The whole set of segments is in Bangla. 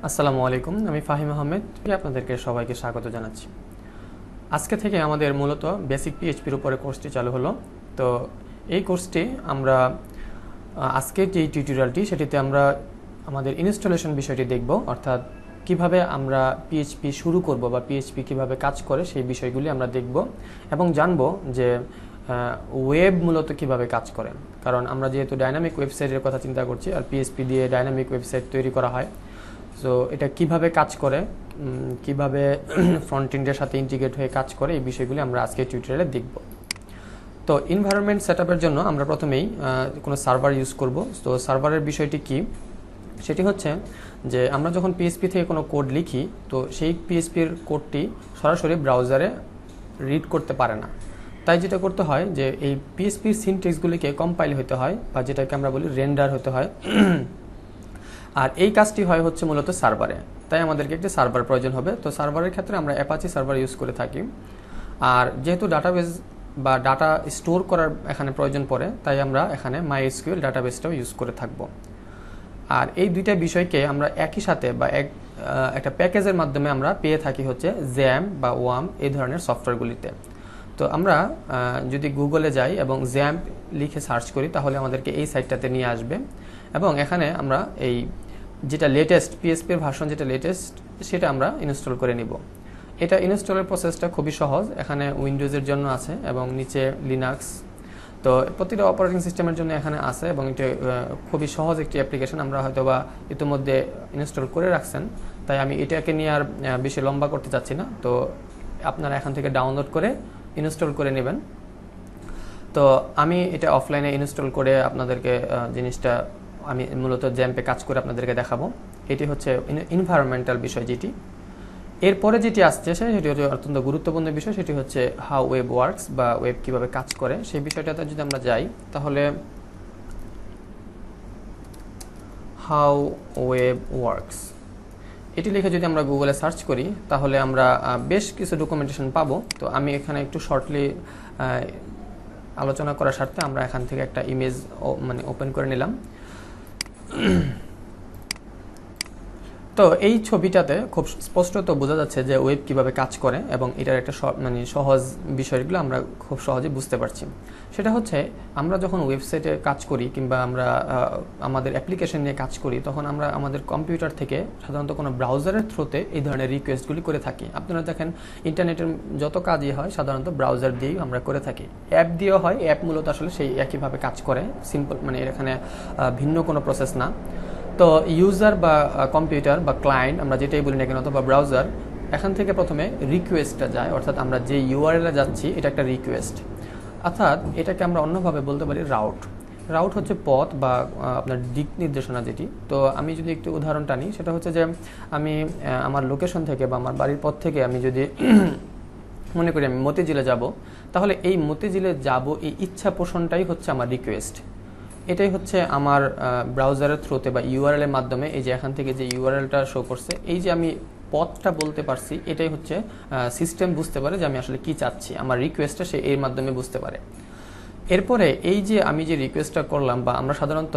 আসসালামু আলাইকুম, আমি ফাহিম আহমেদ। আপনাদেরকে সবাইকে স্বাগত জানাচ্ছি। আজকে থেকে আমাদের মূলত বেসিক পিএইচপির উপরে কোর্সটি চালু হলো। তো এই কোর্সটি আমরা আজকের যে টিউটোরিয়ালটি সেটিতে আমরা আমাদের ইনস্টলেশন বিষয়টি দেখব, অর্থাৎ কিভাবে আমরা পিএইচপি শুরু করব বা পিএইচপি কিভাবে কাজ করে সেই বিষয়গুলি আমরা দেখব এবং জানব যে ওয়েব মূলত কিভাবে কাজ করে। কারণ আমরা যেহেতু ডাইনামিক ওয়েবসাইটের কথা চিন্তা করছি আর পিএইচপি দিয়ে ডাইনামিক ওয়েবসাইট তৈরি করা হয়, সো এটা কিভাবে কাজ করে, কিভাবে ফ্রন্ট এন্ডের সাথে ইন্টিগ্রেট হয়ে কাজ করে, এই বিষয়গুলি আমরা আজকে টিউটোরিয়ালে দেখব। তো এনভায়রনমেন্ট সেটআপের জন্য আমরা প্রথমেই কোনো সার্ভার ইউজ করব। তো সার্ভারের বিষয়টি কি, সেটি হচ্ছে যে আমরা যখন পিএইচপি থেকে কোনো কোড লিখি, তো সেই পিএইচপির কোডটি সরাসরি ব্রাউজারে রিড করতে পারে না। তাই যেটা করতে হয় যে এই পিএইচপির সিনট্যাক্সগুলিকে কম্পাইল হতে হয়, বা যেটাকে আমরা বলি রেন্ডার হতে হয়। আর এই কাজটি হয় হচ্ছে মূলত সার্ভারে। তাই আমাদেরকে একটি সার্ভার প্রয়োজন হবে। তো সার্ভারের ক্ষেত্রে আমরা অ্যাপাচি সার্ভার ইউজ করে থাকি। আর যেহেতু ডাটাবেস বা ডাটা স্টোর করার এখানে প্রয়োজন পড়ে, তাই আমরা এখানে মাইএসকিউএল ডাটাবেসটাও ইউজ করে থাকব। আর এই দুইটা বিষয়কে আমরা একই সাথে বা একটা প্যাকেজের মাধ্যমে আমরা পেয়ে থাকি হচ্ছে জ্যাম বা ওয়াম এই ধরনের সফটওয়্যারগুলিতে। তো আমরা যদি গুগলে যাই এবং জ্যাম লিখে সার্চ করি, তাহলে আমাদেরকে এই সাইটটাতে নিয়ে আসবে এবং এখানে আমরা এই যেটা লেটেস্ট পিএইচপির ভার্সন যেটা লেটেস্ট সেটা আমরা ইনস্টল করে নিব। এটা ইনস্টলের প্রসেসটা খুবই সহজ। এখানে উইন্ডোজের জন্য আছে এবং নিচে লিনাক্স, তো প্রতিটা অপারেটিং সিস্টেমের জন্য এখানে আছে এবং এটা খুবই সহজ একটি অ্যাপ্লিকেশন। আমরা হয়তো বা ইতিমধ্যে ইনস্টল করে রাখছেন, তাই আমি এটাকে নিয়ে আর বেশি লম্বা করতে চাচ্ছি না। তো আপনারা এখান থেকে ডাউনলোড করে ইনস্টল করে নেবেন। তো আমি এটা অফলাইনে ইনস্টল করে আপনাদেরকে জিনিসটা আমি মূলত জ্যাম্পে কাজ করে আপনাদেরকে দেখাবো। এটি হচ্ছে এনভায়রনমেন্টাল বিষয় যেটি। এরপরে যেটি আসছে সেটি হচ্ছে অত্যন্ত গুরুত্বপূর্ণ বিষয়, সেটি হচ্ছে হাউ ওয়েব ওয়ার্কস বা ওয়েব কিভাবে কাজ করে। সেই বিষয়টাতে যদি আমরা যাই, তাহলে হাউ ওয়েব ওয়ার্কস এটি লিখে যদি আমরা গুগলে সার্চ করি, তাহলে আমরা বেশ কিছু ডকুমেন্টেশন পাবো। তো আমি এখানে একটু শর্টলি আলোচনা করার স্বার্থে আমরা এখান থেকে একটা ইমেজ ওপেন করে নিলাম। তো এই ছবিটাতে খুব স্পষ্টত বোঝা যাচ্ছে যে ওয়েব কিভাবে কাজ করে এবং এটার একটা সহজ বিষয়গুলো আমরা খুব সহজে বুঝতে পারছি। সেটা হচ্ছে আমরা যখন ওয়েবসাইটে কাজ করি কিংবা আমরা আমাদের অ্যাপ্লিকেশন নিয়ে কাজ করি, তখন আমরা আমাদের কম্পিউটার থেকে সাধারণত কোনো ব্রাউজারের থ্রুতে এই ধরনের রিকোয়েস্টগুলি করে থাকি। আপনারা দেখেন ইন্টারনেটের যত কাজই হয় সাধারণত ব্রাউজার দিয়েই আমরা করে থাকি। অ্যাপ দিয়েও হয়, অ্যাপ মূলত আসলে সেই একইভাবে কাজ করে, সিম্পল, এখানে ভিন্ন কোনো প্রসেস না। তো ইউজার বা কম্পিউটার বা ক্লায়েন্ট আমরা যেটাই বলি না কেন, অথবা ব্রাউজার, এখান থেকে প্রথমে রিকোয়েস্টটা যায়, অর্থাৎ আমরা যে ইউআরএলে যাচ্ছি এটা একটা রিকোয়েস্ট। অর্থাৎ এটাকে আমরা অন্যভাবে বলতে পারি রাউট হচ্ছে পথ বা আপনার দিক নির্দেশনা যেটি। তো আমি যদি একটু উদাহরণটা নিই, সেটা হচ্ছে যে আমি আমার লোকেশন থেকে বা আমার বাড়ির পথ থেকে আমি যদি মনে করি আমি মতিঝিলে যাব, তাহলে এই মতিঝিলে যাব এই ইচ্ছা পোষণটাই হচ্ছে আমার রিকোয়েস্ট। এটাই হচ্ছে আমার ব্রাউজারের থ্রুতে বা ইউআরএল এর মাধ্যমে, এই যে এখান থেকে যে ইউআরএলটা শো করছে, এই যে আমি পথটা বলতে পারছি, এটাই হচ্ছে সিস্টেম বুঝতে পারে যে আমি আসলে কি চাচ্ছি, আমার রিকোয়েস্টটা সে এর মাধ্যমে বুঝতে পারে। এরপরে এই যে আমি যে রিকোয়েস্টটা করলাম, বা আমরা সাধারণত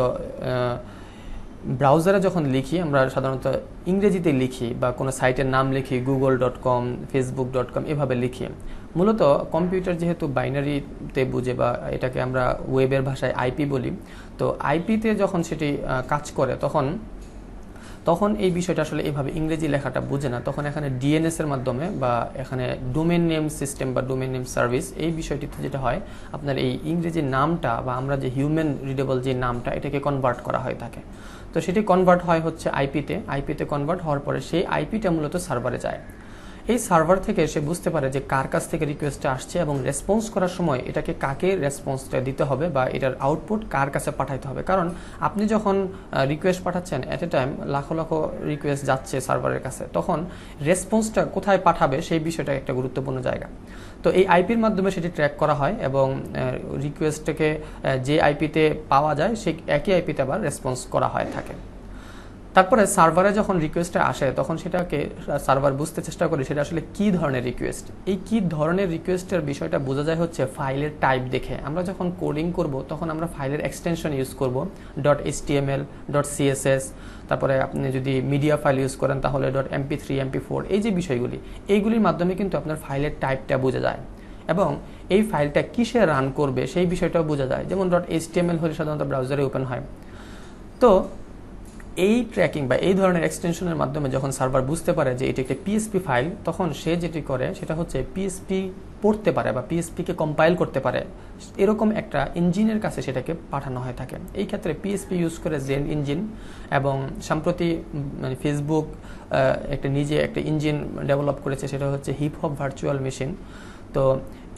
ব্রাউজারে যখন লিখি, আমরা সাধারণত ইংরেজিতে লিখি বা কোনো সাইটের নাম লিখি, google.com, facebook.com এভাবে লিখি। মূলত কম্পিউটার যেহেতু বাইনারিতে বুঝে বা এটাকে আমরা ওয়েবের ভাষায় আইপি বলি, তো আইপিতে যখন সেটি কাজ করে তখন এই বিষয়টা আসলে এইভাবে ইংরেজি লেখাটা বুঝে না। তখন এখানে ডিএনএস এর মাধ্যমে বা এখানে ডোমেন নেম সিস্টেম বা ডোমেন নেম সার্ভিস, এই বিষয়টিতে যেটা হয়, আপনার এই ইংরেজি নামটা বা আমরা যে হিউম্যান রিডেবল যে নামটা, এটাকে কনভার্ট করা হয়ে থাকে। তো সেটি কনভার্ট হয় হচ্ছে আইপিতে কনভার্ট হওয়ার পরে সেই আইপিটা মূলত সার্ভারে যায়। এই সার্ভার থেকে সে বুঝতে পারে যে কার কাছ থেকে রিকোয়েস্টটা আসছে এবং রেসপন্স করার সময় এটাকে কাকে রেসপন্সটা দিতে হবে বা এটার আউটপুট কার কাছে পাঠাইতে হবে। কারণ আপনি যখন রিকোয়েস্ট পাঠাচ্ছেন, এট এ টাইম লাখো লাখো রিকোয়েস্ট যাচ্ছে সার্ভারের কাছে, তখন রেসপন্সটা কোথায় পাঠাবে সেই বিষয়টা একটা গুরুত্বপূর্ণ জায়গা। তো এই আইপির মাধ্যমে সেটি ট্র্যাক করা হয় এবং রিকোয়েস্টটাকে যে আইপিতে পাওয়া যায় সেই একই আইপিতে আবার রেসপন্স করা হয় থাকে। তারপরে সার্ভারে যখন রিকোয়েস্টটা আসে তখন সেটাকে সার্ভার বুঝতে চেষ্টা করে সেটা আসলে কী ধরনের রিকোয়েস্ট। এই কী ধরনের রিকোয়েস্টের বিষয়টা বোঝা যায় হচ্ছে ফাইলের টাইপ দেখে। আমরা যখন কোডিং করব তখন আমরা ফাইলের এক্সটেনশন ইউজ করব .html .css, তারপরে আপনি যদি মিডিয়া ফাইল ইউজ করেন তাহলে .mp3 mp4, এই যে বিষয়গুলি, এইগুলির মাধ্যমে কিন্তু আপনার ফাইলের টাইপটা বোঝা যায় এবং এই ফাইলটা কিসে রান করবে সেই বিষয়টাও বোঝা যায়। যেমন .html হলে সাধারণত ব্রাউজারে ওপেন হয়। তো এই ট্র্যাকিং বা এই ধরনের এক্সটেনশনের মাধ্যমে যখন সার্ভার বুঝতে পারে যে এটি একটি পিএসপি ফাইল, তখন সে যেটি করে সেটা হচ্ছে পিএসপি পড়তে পারে বা পিএসপিকে কম্পাইল করতে পারে, এরকম একটা ইঞ্জিনের কাছে সেটাকে পাঠানো হয়ে থাকে। এই ক্ষেত্রে পিএসপি ইউজ করে জেন ইঞ্জিন, এবং সম্প্রতি মানে ফেসবুক নিজে একটা ইঞ্জিন ডেভেলপ করেছে, সেটা হচ্ছে হিপ হপ ভার্চুয়াল মেশিন। তো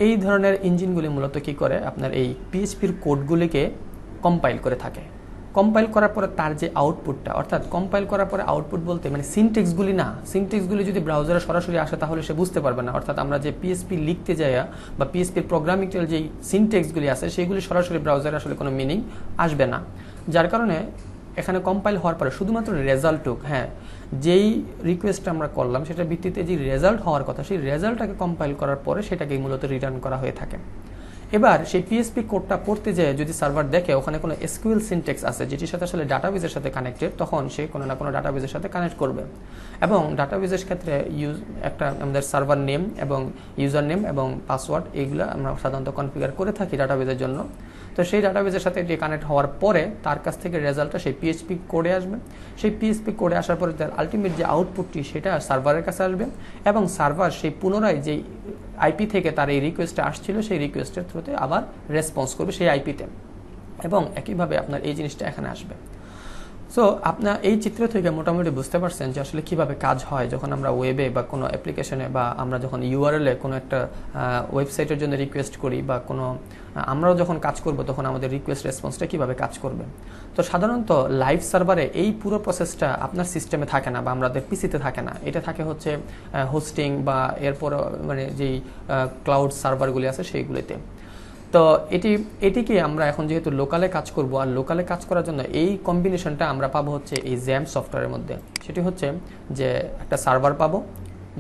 এই ধরনের ইঞ্জিনগুলি মূলত কী করে, আপনার এই পিএসপির কোডগুলিকে কম্পাইল করে থাকে। কম্পাইল করার পরে তার যে আউটপুটটা, অর্থাৎ কম্পাইল করার পরে আউটপুট বলতে মানে সিনটেক্সগুলি না, সিনটেক্সগুলি যদি ব্রাউজারে সরাসরি আসে তাহলে সে বুঝতে পারবে না। অর্থাৎ আমরা যে পিএসপি লিখতে যাই বা পিএসপির প্রোগ্রামিংটার যেই সিনটেক্সগুলি আছে সেগুলি সরাসরি ব্রাউজারে আসলে কোনো মিনিং আসবে না। যার কারণে এখানে কম্পাইল হওয়ার পরে শুধুমাত্র রেজাল্টটুক, হ্যাঁ যেই রিকোয়েস্টটা আমরা করলাম সেটার ভিত্তিতে যে রেজাল্ট হওয়ার কথা সেই রেজাল্টটাকে কম্পাইল করার পরে সেটাকে মূলত রিটার্ন করা হয়ে থাকে। এবার সেই পিএসপি কোডটা পড়তে যেয়ে যদি সার্ভার দেখে ওখানে কোনো এসকিউএল সিনটেক্স আছে যেটির সাথে আসলে ডাটাবেজের সাথে কানেক্টেড, তখন সে কোনো না কোনো ডাটাবেজের সাথে কানেক্ট করবে। এবং ডাটাবেজের ক্ষেত্রে আমাদের সার্ভার নেম এবং ইউজার নেম এবং পাসওয়ার্ড এইগুলো আমরা সাধারণত কনফিগার করে থাকি ডাটাবেজের জন্য। তো সেই ডাটাবেজের সাথে এটি কানেক্ট হওয়ার পরে তার কাছ থেকে রেজাল্টটা সেই পিএইচপি কোডে আসবে। সেই পিএইচপি কোডে আসার পরে তার আলটিমেট যে আউটপুটটি সেটা সার্ভারের কাছে আসবে এবং সার্ভার সেই পুনরায় যেই আইপি থেকে তার এই রিকোয়েস্টটা আসছিল সেই রিকোয়েস্টের থ্রুতে আবার রেসপন্স করবে সেই আইপিতে, এবং একইভাবে আপনার এই জিনিসটা এখানে আসবে। সো আপনার এই চিত্র থেকে মোটামুটি বুঝতে পারছেন যে আসলে কীভাবে কাজ হয় যখন আমরা ওয়েবে বা কোনো অ্যাপ্লিকেশনে বা আমরা যখন ইউআরএলে কোনো একটা ওয়েবসাইটের জন্য রিকোয়েস্ট করি বা কোনো আমরাও যখন কাজ করব তখন আমাদের রিকোয়েস্ট রেসপন্সটা কীভাবে কাজ করবে। তো সাধারণত লাইভ সার্ভারে এই পুরো প্রসেসটা আপনার সিস্টেমে থাকে না বা আমাদের পিসিতে থাকে না, এটা থাকে হচ্ছে হোস্টিং বা এরপর মানে যেই ক্লাউড সার্ভারগুলি আছে সেইগুলিতে। তো এটিকে আমরা এখন যেহেতু লোকালে কাজ করব, আর লোকালে কাজ করার জন্য এই কম্বিনেশনটা আমরা পাবো হচ্ছে এই জ্যাম সফটওয়্যারের মধ্যে। সেটি হচ্ছে যে একটা সার্ভার পাবো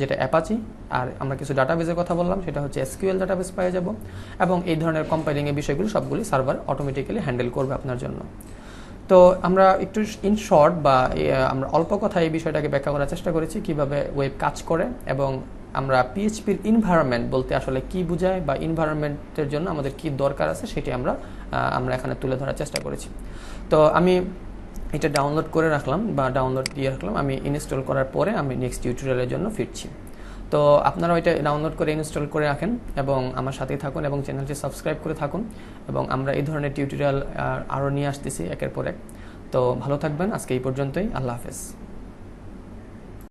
যেটা অ্যাপাচি, আর আমরা কিছু ডাটাবেজের কথা বললাম সেটা হচ্ছে এসকিউএল ডাটাবেজ পেয়ে যাব, এবং এই ধরনের কম্পাইলিংয়ের বিষয়গুলো সবগুলি সার্ভার অটোমেটিক্যালি হ্যান্ডেল করবে আপনার জন্য। তো আমরা একটু ইন শর্ট বা আমরা অল্প কথা এই বিষয়টাকে ব্যাখ্যা করার চেষ্টা করেছি কিভাবে ওয়েব কাজ করে, এবং আমরা পিএইচপির এনভায়রনমেন্ট বলতে আসলে কি বোঝায় বা এনভায়রনমেন্টের জন্য আমাদের কি দরকার আছে সেটি আমরা এখানে তুলে ধরার চেষ্টা করেছি। তো আমি এটা ডাউনলোড করে রাখলাম বা ডাউনলোড দিয়ে রাখলাম, আমি ইনস্টল করার পরে আমি নেক্সট টিউটোরিয়ালের জন্য ফিরছি। তো আপনারা ওইটা ডাউনলোড করে ইনস্টল করে রাখেন এবং আমার সাথেই থাকুন এবং চ্যানেলটি সাবস্ক্রাইব করে থাকুন, এবং আমরা এই ধরনের টিউটোরিয়াল আরও নিয়ে আসতেছি একের পর এক। তো ভালো থাকবেন, আজকে এই পর্যন্তই, আল্লাহ হাফেজ।